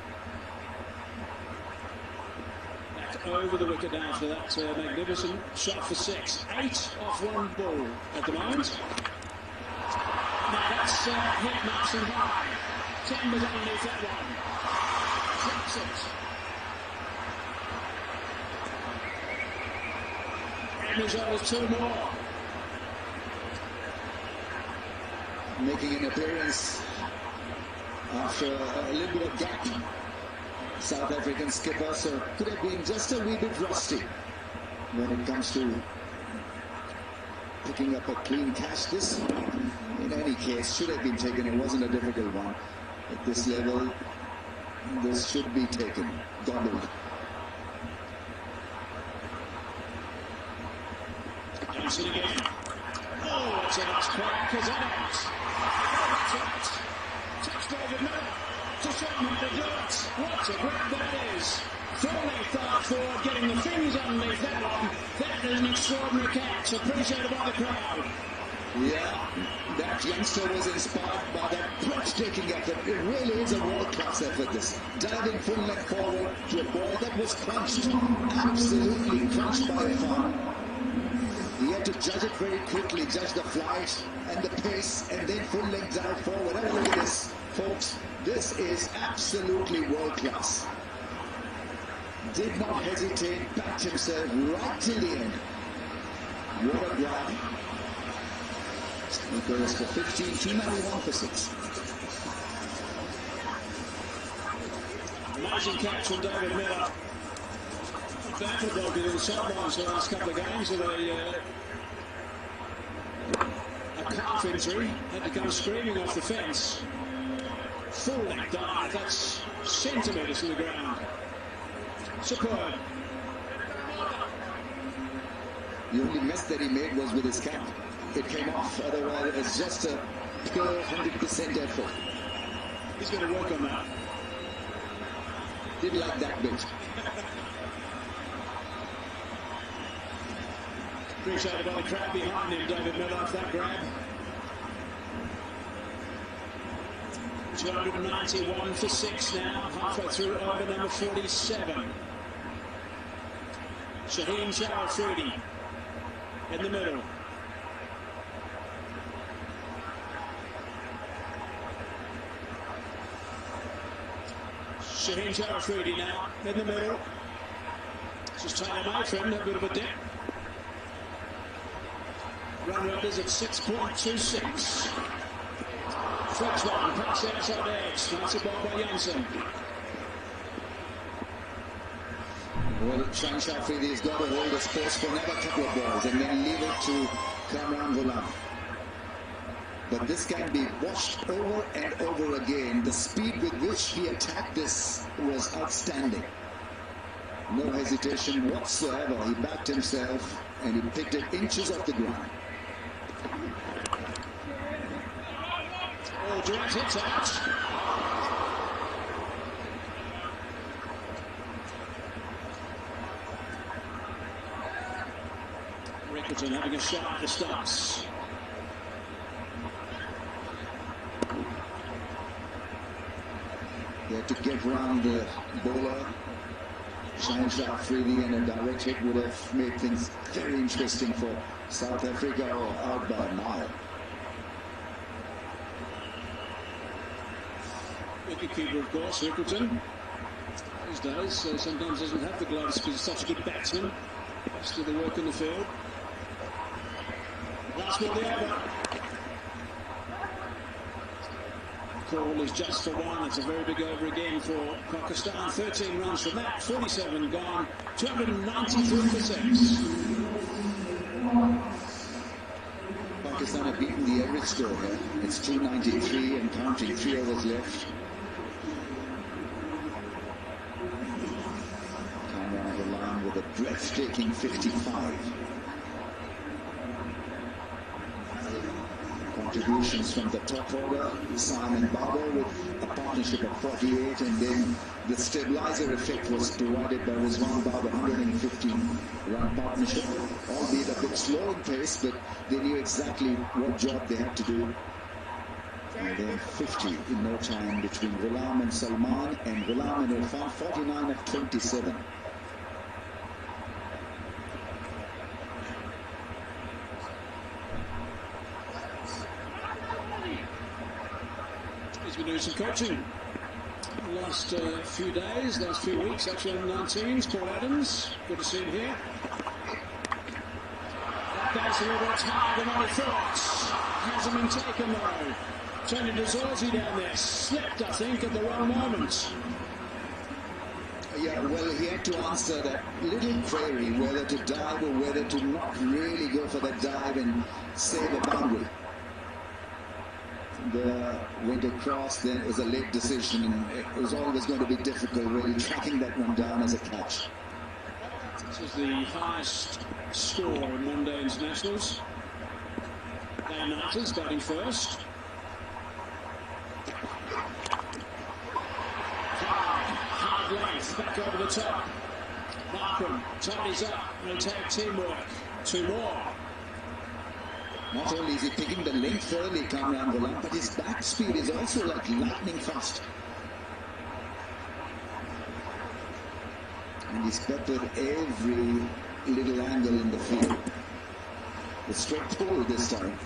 Back over the wicket after that magnificent shot for 6. 8 off one ball at the moment. Now that's hit nice and high. Timbers underneath that one. Drops it. And there's almost 2 more. Making an appearance after a little bit of gap. South African skipper, so could have been just a wee bit rusty when it comes to picking up a clean catch. This, in any case, should have been taken. It wasn't a difficult one. At this level, this should be taken. Gobbled. Johnson again. Oh, it's a nice crack. Is that out? Oh, that's out. Touch David Miller. To Shotman to do it. What a grab that is. Full-length dart forward, getting the fingers underneath that one. That is an extraordinary catch. Appreciated by the crowd. Yeah, that youngster was inspired by that breathtaking effort. It really is a world-class effort, this. Diving full length forward to a ball that was crunched. Absolutely crunched by a farm. He had to judge it very quickly, judge the flight and the pace, and then full length dive forward. Have a look at this, folks. This is absolutely world-class. Did not hesitate, backed himself right till the end. What a grab. He goes for 15, 291 for 6. Amazing catch from David Miller. Baffled by the sidelines the last couple of games with a calf injury. Had to come screaming off the fence. Full length dive, that's centimetres to the ground. Superb. The only mess that he made was with his cap. It came off, otherwise it's just a pure 100% effort. He's going to work on that. Did like that bit. Appreciated by the crowd behind him, David Miller, off that grab. 291 for 6 now, halfway through over number 47. Shaheen Shah Afridi in the middle. Shaheen Shah Afridi now in the middle. This is Taylor Matron, a bit of a dip. Run records at 6.26. First one, pass outside edge. Nice ball by Janssen. Well, Shaheen Shah Afridi has got to hold his post for another couple of balls and then leave it to Kamran Ghulam. But this can be watched over and over again. The speed with which he attacked this was outstanding. No hesitation whatsoever. He backed himself and he picked it inches off the ground. Oh, direct hits out. Rickerton having a shot at the stumps. They had to get around the bowler. Shaheen Shah Afridi, and a direct hit would have made things very interesting for South Africa, or out by a mile. Wicketkeeper, of course, Rickerton. these days. Sometimes doesn't have the gloves because he's such a good batsman. Still the work in the field. Last ball the over. Call is just for one. It's a very big over again for Pakistan. 13 runs from that. 47 gone. 293 for six. Pakistan have beaten the average score here. It's 293 and counting, 3 overs left. Kamran on the line with a breathtaking 55. Contributions from the top order, Simon Barber with a partnership of 48, and then the stabilizer effect was provided by Rizwan Barber, 115-run partnership, albeit a bit slow in pace, but they knew exactly what job they had to do. And then 50 in no time between Ghulam and Salman, and Ghulam and Irfan, 49 of 27. He's been doing some coaching the last few days, last few weeks, actually on 19s. Paul Adams, good to see him here. That goes a little bit higher than I thought. Hasn't been taken though. Tony Dazorzi down there, slipped I think at the wrong moment. Yeah, well, he had to answer that little query whether to dive or whether to not really go for that dive and save a boundary. The went across, then it was a late decision, and it was always going to be difficult really tracking that one down as a catch. This is the highest score in one-day internationals. Day Nighters batting first. Hard length, back over the top. Markham tidies up, and take teamwork. 2 more. Not only is he picking the length early, Kamran Ghulam, but his back speed is also like lightning fast. And he's peppered every little angle in the field. The straight pull this time.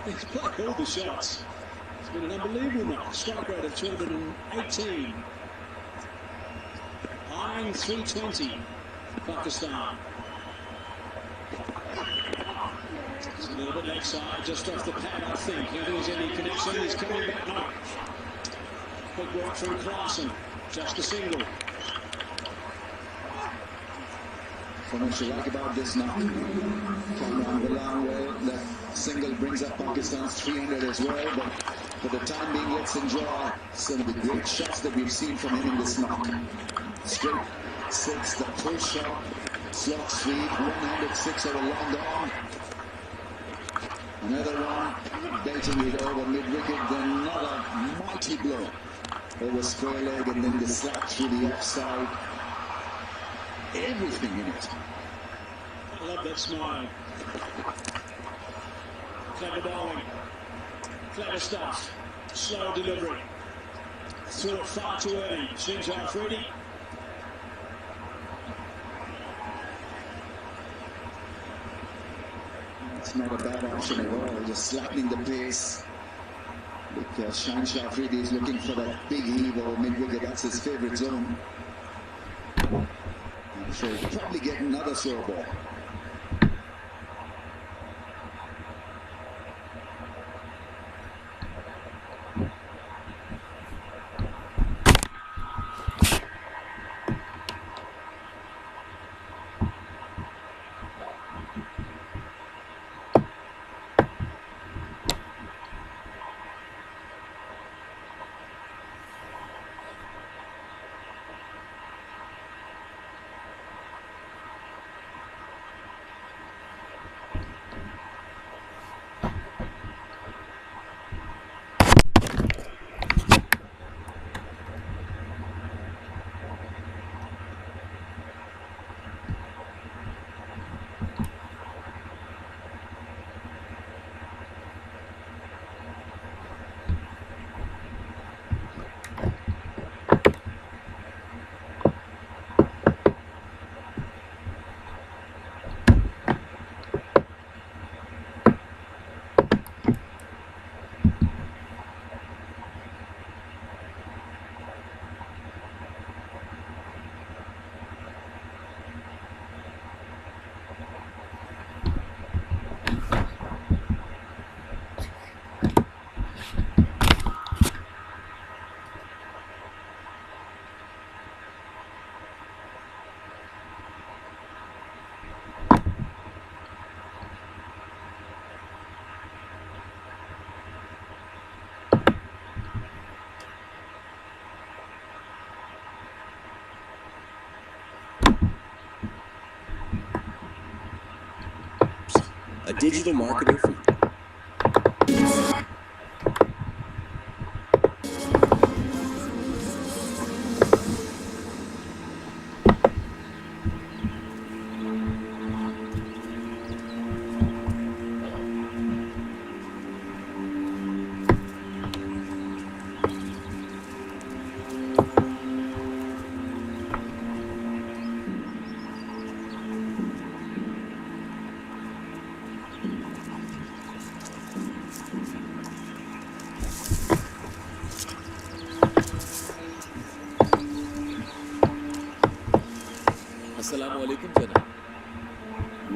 He's played all the shots. It's been an unbelievable night. Strike rate of 218. Eyeing 320 for Pakistan. It's a little bit leg side, just off the pad, I think. I don't think there's any connection. He's coming back now. Big work from Clarkson. Just a single. So much to like about this now. Kamran Ghulam, well, that single brings up Pakistan's 300 as well, but for the time being, let's enjoy some of the great shots that we've seen from him in this knock. Straight 6, the pull shot, slot sweep, one-handed 6 over long arm. Another one, belting it over mid-wicket, then another mighty blow over square leg, and then the slap through the offside. Everything in it. I love that smile. Clever bowling. Clever stuff. Slow delivery. Threw it far too early. Seems Afridi. It's not a bad option at all, just slackening the pace. Because Shaheen Afridi is looking for that big heave over mid-wicket. That's his favourite zone. I'm sure he'll probably get another slow ball. a digital marketer for... अस्सलाम वालेकुम जनाब।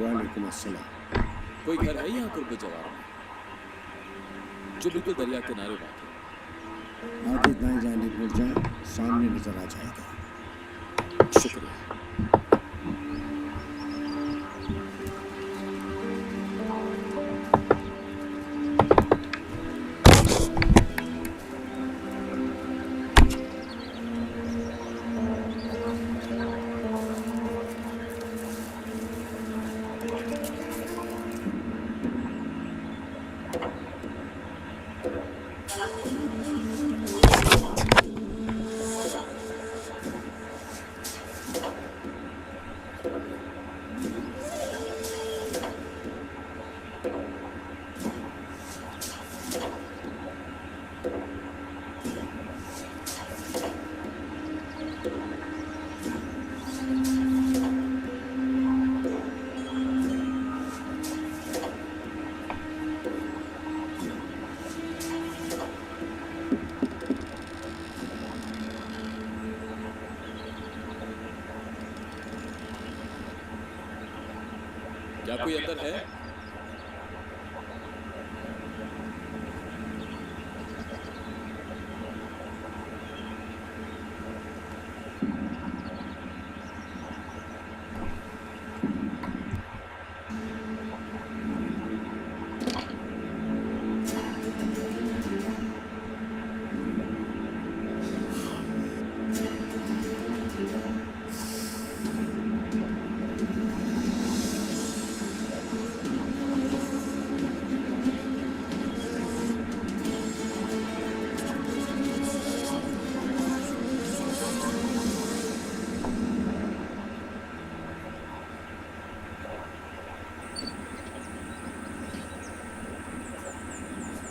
वालेकुम अस्सलाम। कोई घर है यहाँ कुर्ब जवार में जो बिल्कुल दरिया किनारे वाक़ है? आगे दाएं जाने मुड़ जाए, सामने नजर आ जाएगा। शुक्रिया। क्या कोई अंदर है?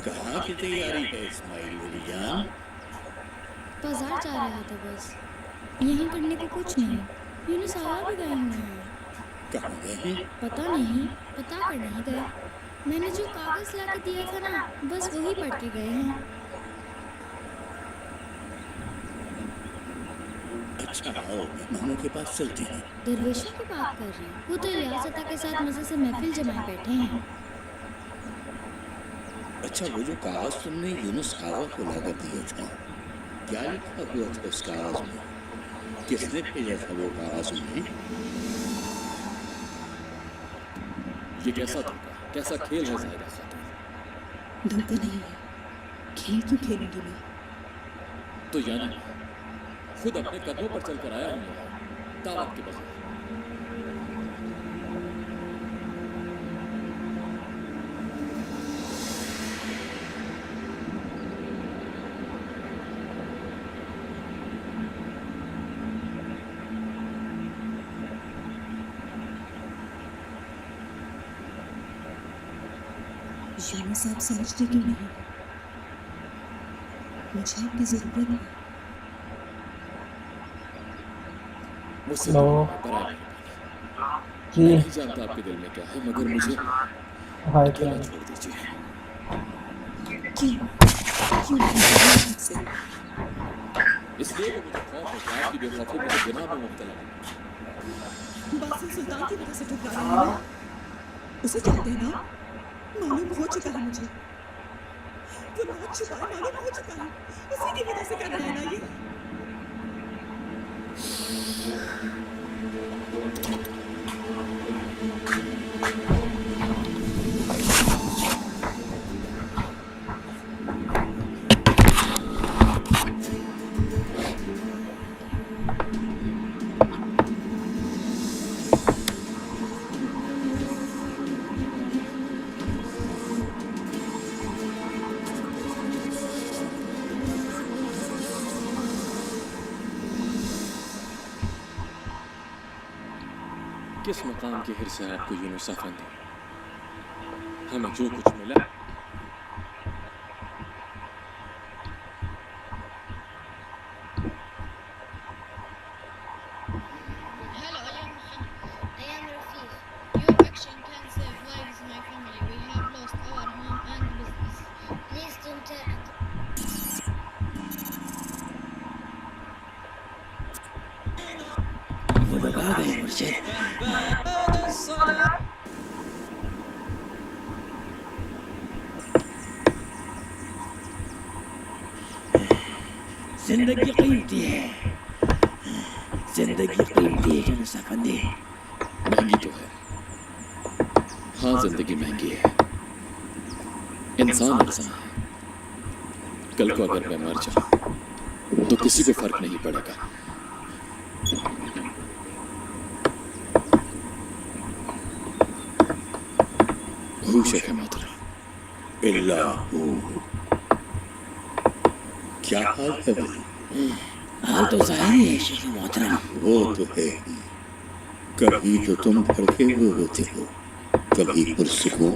कहाँ की तैयारी है इस्माइल मेरी जान? बाजार जा रहा था बस। यहाँ करने को कुछ नहीं। यूनुस आया भी गए हुए हैं। कहाँ गए हैं? पता नहीं, पता कर नहीं गए। मैंने जो कागज ला के दिया था ना, बस वही पढ़ के गए हैं। अच्छा आओ मेहमानों के पास चलते हैं। दरवेशों की बात कर रहे हैं। वो तो रियासत के साथ मजे से महफिल जमाए बैठे हैं। अच्छा वो जो कागज तुमने यूनुस आगा को लाकर दिया था, क्या लिखा हुआ था उस कागज में? किसने भेजा था वो कागज में? ये कैसा धोखा, कैसा खेल है ज़ाहिदा खातून? धोखा नहीं है, खेल क्यों खेलूंगी मैं? तो यानी खुद अपने कदमों पर चल कर आया हूँ दावत के बगैर। यूनुस आप समझते क्यों नहीं? मुझे आपकी जरूरत है। मुझसे नहीं जानता आपके दिल में क्या है, मगर मुझे अकेला छोड़ दीजिए। क्यों मुझसे? इसलिए कि मुझे खौफ है कि आपकी बेवफाई मुझे गुनाह में मुब्तला है। बासिल सुल्तान की वजह से ठुकरा रही है। उसे जानते हैं ना? मालूम हो चुका है मुझे। वो राज छुपा मालूम हो चुका है। उसी की वजह से कर रहा है ना ये। किस मकाम के हिर से आपको यूनुस अफंदी? हमें जो कुछ मिला जिंदगी कीमती है, जिंदगी कीमती है यूनुस अफंदी। महंगी तो है, हाँ जिंदगी महंगी है, इंसान आसान है। कल को अगर मैं मर जाऊं तो किसी को फर्क नहीं पड़ेगा। शेख मोहतरम इल्लाहू, क्या हाल है भाई? हाल तो जाहिर है शेख मोहतरम। वो तो है, कभी तो तुम भड़के हुए होते हो, कभी पुरसुकून।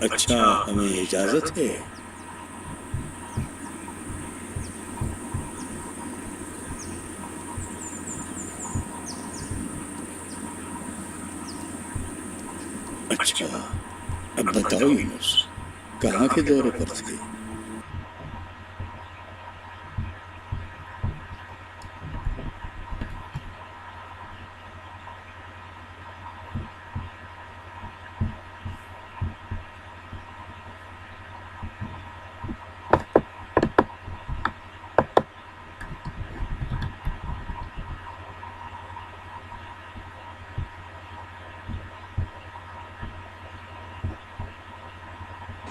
अच्छा, हमें इजाजत है? अच्छा, अब बताओ यूनुस, कहाँ के दौरे पर थे?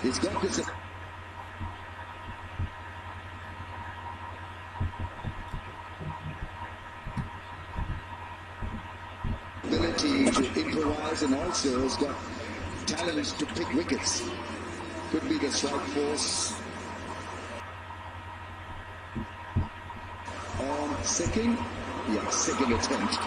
He's got this. Ability to improvise and also has got talent to pick wickets. Could be the strike force. On second, yeah, second attempt.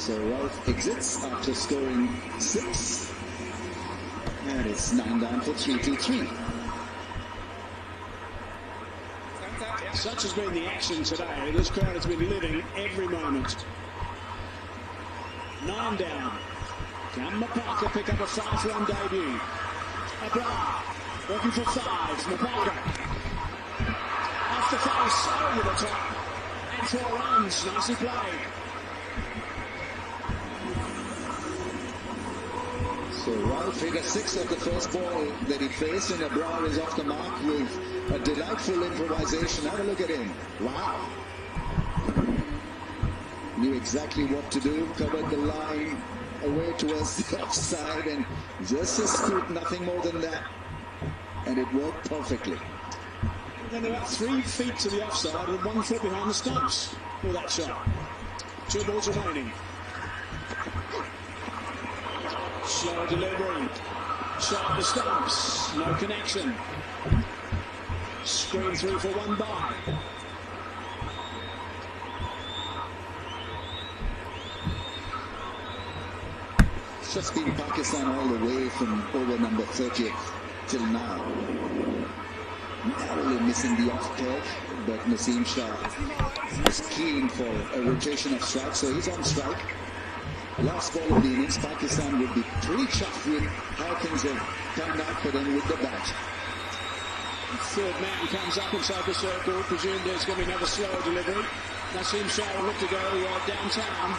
So Ralph exits after scoring 6. And it's 9 down for 3-3. Such has been the action today. This crowd has been living every moment. 9 down. Can Mapaka pick up a 5-run debut? Abrar working for 5. Mapaka off the face, over the top, and 4 runs. Nicely played. So Ralph hit a 6 of the first ball that he faced, and Abrar is off the mark with a delightful improvisation. Have a look at him. Wow. Knew exactly what to do, covered the line away towards the offside, and just a scoop, nothing more than that. And it worked perfectly. And about 3 feet to the offside and 1 foot behind the stumps for that shot. 2 balls remaining. Slow delivery. Shot the stumps. No connection. Screen through for 1 by. It's just been Pakistan all the way from over number 30th till now. Narrowly missing the off curve, but Naseem Shah is keen for a rotation of strikes, so he's on strike. Last ball of the innings, Pakistan would be pretty chuffed with how things have turned out for them with the bat. Third man comes up inside the circle. Presumed there's going to be another slower delivery. Naseem Shah will look to go downtown.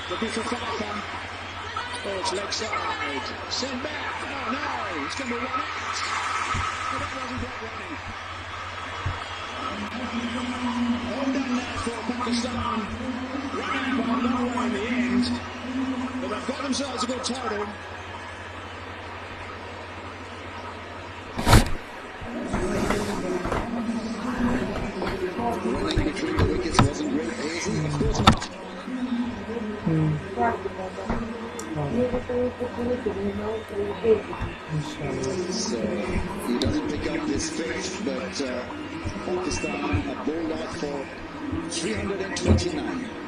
Looking for Farfan. Oh, it's leg side. Send back. Oh no, it's going to be 1 out. But that wasn't quite running. All done now for Pakistan. Running by no way in the end. But they've got themselves a good total. Running between the wickets wasn't great, Hazy? Of course not. So he doesn't pick up his fifth, but Pakistan are bowled out for 329.